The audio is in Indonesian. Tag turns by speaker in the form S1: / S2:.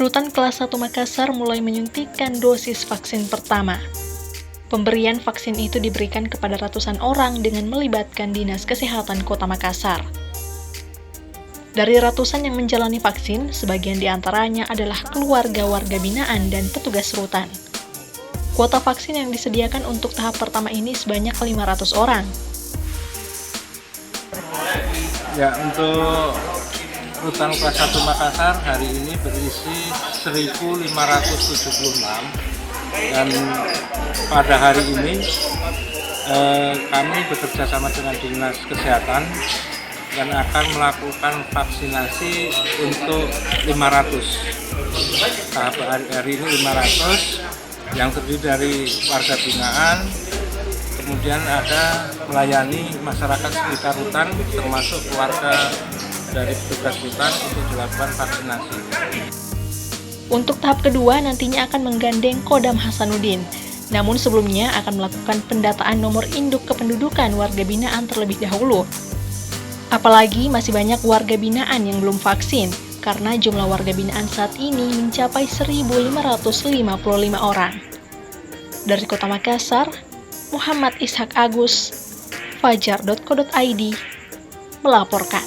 S1: Rutan kelas 1 Makassar mulai menyuntikkan dosis vaksin pertama. Pemberian vaksin itu diberikan kepada ratusan orang dengan melibatkan Dinas Kesehatan Kota Makassar. Dari ratusan yang menjalani vaksin, sebagian diantaranya adalah keluarga warga binaan dan petugas rutan. Kuota vaksin yang disediakan untuk tahap pertama ini sebanyak 500 orang.
S2: Ya, untuk Rutan kelas 1 Makassar hari ini berisi 1.576 dan pada hari ini kami bekerja sama dengan Dinas Kesehatan dan akan melakukan vaksinasi untuk 500. Tahap hari ini 500 yang terdiri dari warga binaan, kemudian ada melayani masyarakat sekitar rutan termasuk keluarga dari petugas rutan untuk dilakukan vaksinasi.
S1: Untuk tahap kedua nantinya akan menggandeng Kodam Hasanuddin. Namun sebelumnya akan melakukan pendataan nomor induk kependudukan warga binaan terlebih dahulu. Apalagi masih banyak warga binaan yang belum vaksin, karena jumlah warga binaan saat ini mencapai 1.555 orang. Dari Kota Makassar, Muhammad Ishak Agus, Fajar.co.id, melaporkan.